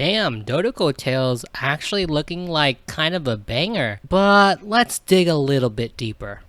Damn, Dodoco Tales actually looking like kind of a banger. But let's dig a little bit deeper.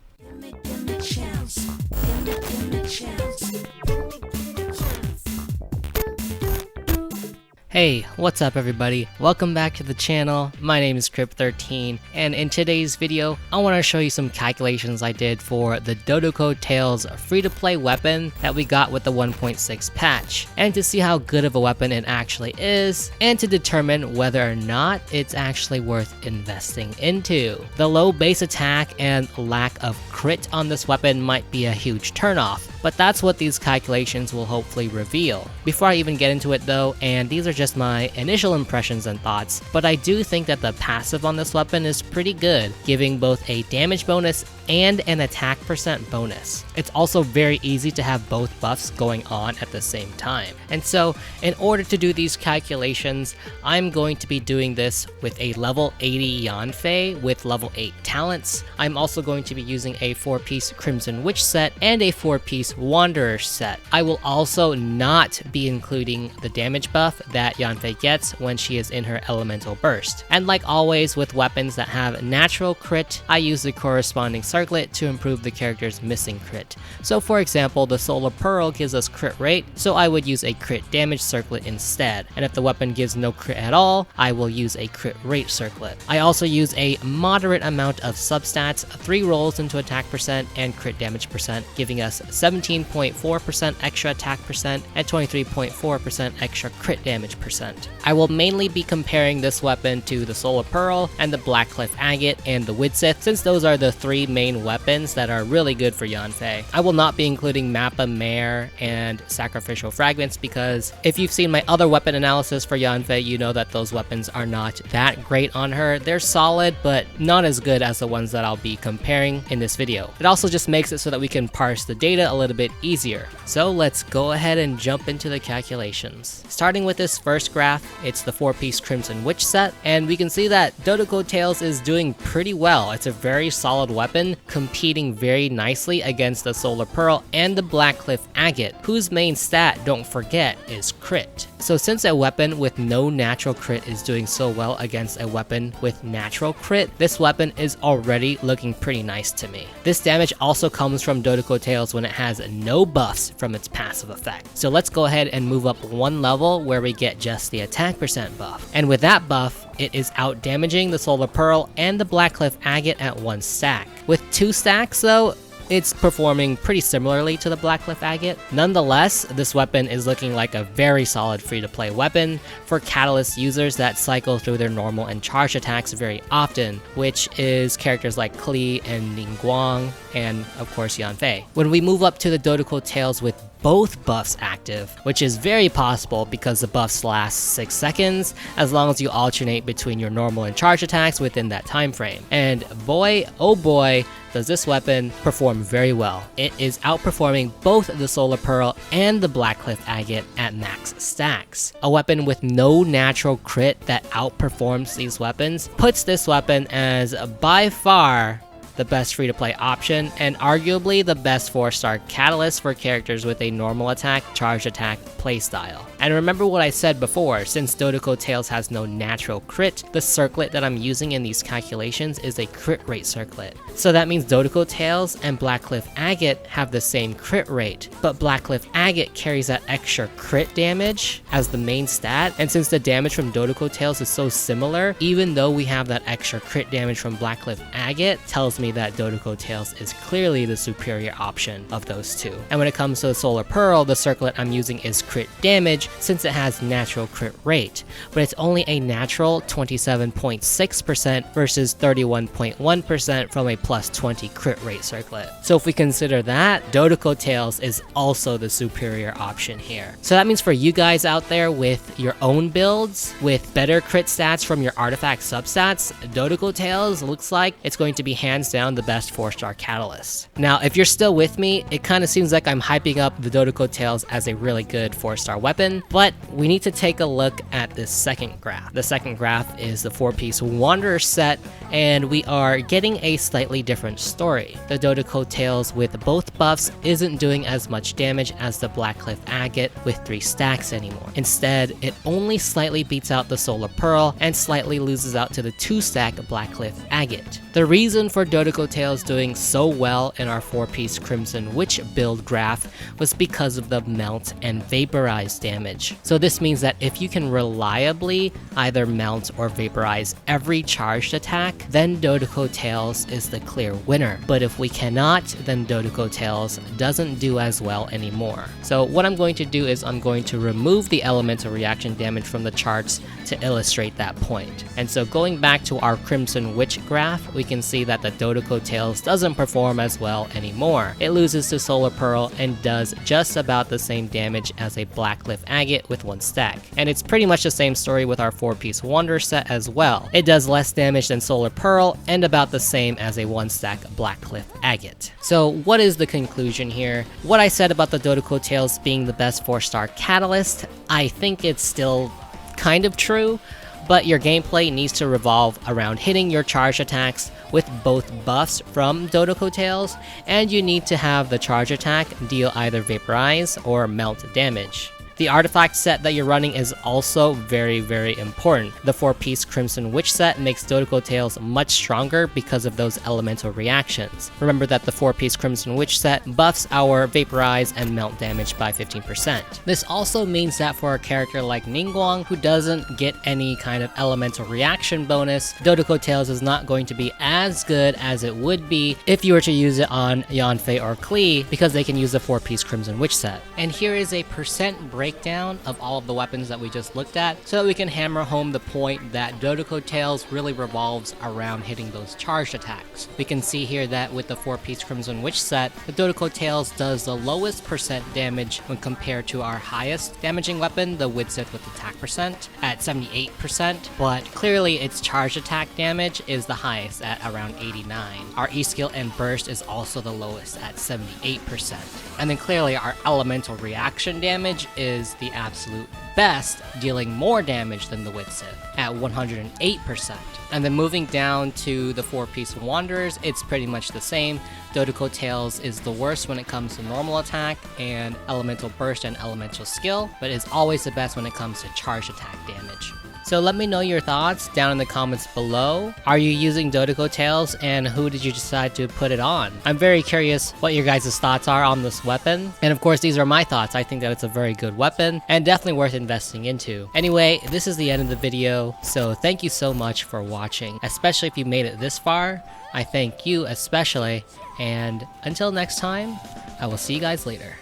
Hey, what's up everybody? Welcome back to the channel. My name is Crypt13, and in today's video, I want to show you some calculations I did for the Dodoco Tales free-to-play weapon that we got with the 1.6 patch, and to see how good of a weapon it actually is, and to determine whether or not it's actually worth investing into. The low base attack and lack of crit on this weapon might be a huge turnoff, but that's what these calculations will hopefully reveal. Before I even get into it though, and these are just my initial impressions and thoughts, but I do think that the passive on this weapon is pretty good, giving both a damage bonus and an attack percent bonus. It's also very easy to have both buffs going on at the same time. And so in order to do these calculations, I'm going to be doing this with a level 80 Yanfei with level 8 talents. I'm also going to be using a 4-piece Crimson Witch set and a 4-piece Wanderer set. I will also not be including the damage buff that Yanfei gets when she is in her elemental burst. And like always with weapons that have natural crit, I use the corresponding circlet to improve the character's missing crit. So for example, the Solar Pearl gives us crit rate, so I would use a crit damage circlet instead. And if the weapon gives no crit at all, I will use a crit rate circlet. I also use a moderate amount of substats, 3 rolls into attack percent and crit damage percent, giving us 17.4% extra attack percent and 23.4% extra crit damage percent. I will mainly be comparing this weapon to the Solar Pearl and the Blackcliff Agate and the Widsith, since those are the 3 main weapons that are really good for Yanfei. I will not be including Mappa Mare and Sacrificial Fragments because if you've seen my other weapon analysis for Yanfei, you know that those weapons are not that great on her. They're solid, but not as good as the ones that I'll be comparing in this video. It also just makes it so that we can parse the data a little bit easier. So let's go ahead and jump into the calculations. Starting with this first graph, it's the 4-piece Crimson Witch set, and we can see that Dodoco Tales is doing pretty well. It's a very solid weapon, competing very nicely against the Solar Pearl and the Blackcliff Agate, whose main stat, don't forget, is crit. So since a weapon with no natural crit is doing so well against a weapon with natural crit, this weapon is already looking pretty nice to me. This damage also comes from Dodoco Tales when it has no buffs from its passive effect. So let's go ahead and move up one level where we get just the attack percent buff. And with that buff, it is out damaging the Solar Pearl and the Blackcliff Agate at 1 stack. With 2 stacks though, it's performing pretty similarly to the Blackcliff Agate. Nonetheless, this weapon is looking like a very solid free-to-play weapon for Catalyst users that cycle through their normal and charge attacks very often, which is characters like Klee and Ningguang, and of course Yanfei. When we move up to the Dodoco Tales with both buffs active, which is very possible because the buffs last 6 seconds as long as you alternate between your normal and charge attacks within that time frame. And boy, oh boy, does this weapon perform very well. It is outperforming both the Solar Pearl and the Blackcliff Agate at max stacks. A weapon with no natural crit that outperforms these weapons puts this weapon as by far the best free-to-play option, and arguably the best 4-star catalyst for characters with a normal attack, charge attack playstyle. And remember what I said before, since Dodoco Tales has no natural crit, the circlet that I'm using in these calculations is a crit rate circlet. So that means Dodoco Tales and Blackcliff Agate have the same crit rate, but Blackcliff Agate carries that extra crit damage as the main stat, and since the damage from Dodoco Tales is so similar, even though we have that extra crit damage from Blackcliff Agate, tells me that Dodoco Tales is clearly the superior option of those two. And when it comes to the Solar Pearl, the circlet I'm using is crit damage since it has natural crit rate, but it's only a natural 27.6% versus 31.1% from a plus 20 crit rate circlet. So if we consider that, Dodoco Tales is also the superior option here. So that means for you guys out there with your own builds, with better crit stats from your artifact substats, Dodoco Tales looks like it's going to be hands down the best 4-star catalyst. Now, if you're still with me, it kind of seems like I'm hyping up the Dodoco Tales as a really good 4-star weapon, weapon, but we need to take a look at this second graph. The second graph is the 4-piece Wanderer set, and we are getting a slightly different story. The Dodoco Tales with both buffs isn't doing as much damage as the Blackcliff Agate with 3 stacks anymore. Instead, it only slightly beats out the Solar Pearl and slightly loses out to the 2-stack Blackcliff Agate. The reason for Dodoco Tales doing so well in our 4-piece Crimson Witch build graph was because of the melt and vaporize damage. So this means that if you can reliably either melt or vaporize every charged attack, then Dodoco Tales is the clear winner. But if we cannot, then Dodoco Tales doesn't do as well anymore. So what I'm going to do is I'm going to remove the elemental reaction damage from the charts to illustrate that point. And so going back to our Crimson Witch graph, we can see that the Dodoco Tales doesn't perform as well anymore. It loses to Solar Pearl and does just about the same damage as a Blackcliff Agate with 1 stack. And it's pretty much the same story with our 4-piece Wanderer set as well. It does less damage than Solar Pearl and about the same as a 1-stack Blackcliff Agate. So what is the conclusion here? What I said about the Dodoco Tales being the best 4-star catalyst, I think it's still kind of true, but your gameplay needs to revolve around hitting your charge attacks with both buffs from Dodoco Tales, and you need to have the charge attack deal either vaporize or melt damage. The artifact set that you're running is also very, very important. The 4-piece Crimson Witch set makes Dodoco Tales much stronger because of those elemental reactions. Remember that the 4-piece Crimson Witch set buffs our vaporize and melt damage by 15%. This also means that for a character like Ningguang, who doesn't get any kind of elemental reaction bonus, Dodoco Tales is not going to be as good as it would be if you were to use it on Yanfei or Klee, because they can use the 4-piece Crimson Witch set. And here is a percent breakdown of all of the weapons that we just looked at, so that we can hammer home the point that Dodoco Tales really revolves around hitting those charged attacks. We can see here that with the 4-piece Crimson Witch set, the Dodoco Tales does the lowest percent damage when compared to our highest damaging weapon, the Widsith with attack percent, at 78%, but clearly its charged attack damage is the highest at around 89. Our E-skill and burst is also the lowest at 78%. And then clearly our elemental reaction damage is the absolute best, dealing more damage than the Widsith at 108%. And then moving down to the 4-piece Wanderers, it's pretty much the same. Dodoco Tales is the worst when it comes to normal attack and elemental burst and elemental skill, but is always the best when it comes to charge attack damage. So let me know your thoughts down in the comments below. Are you using Dodoco Tales, and who did you decide to put it on? I'm very curious what your guys' thoughts are on this weapon. And of course, these are my thoughts. I think that it's a very good weapon and definitely worth investing into. Anyway, this is the end of the video, so thank you so much for watching, especially if you made it this far. I thank you especially, and until next time, I will see you guys later.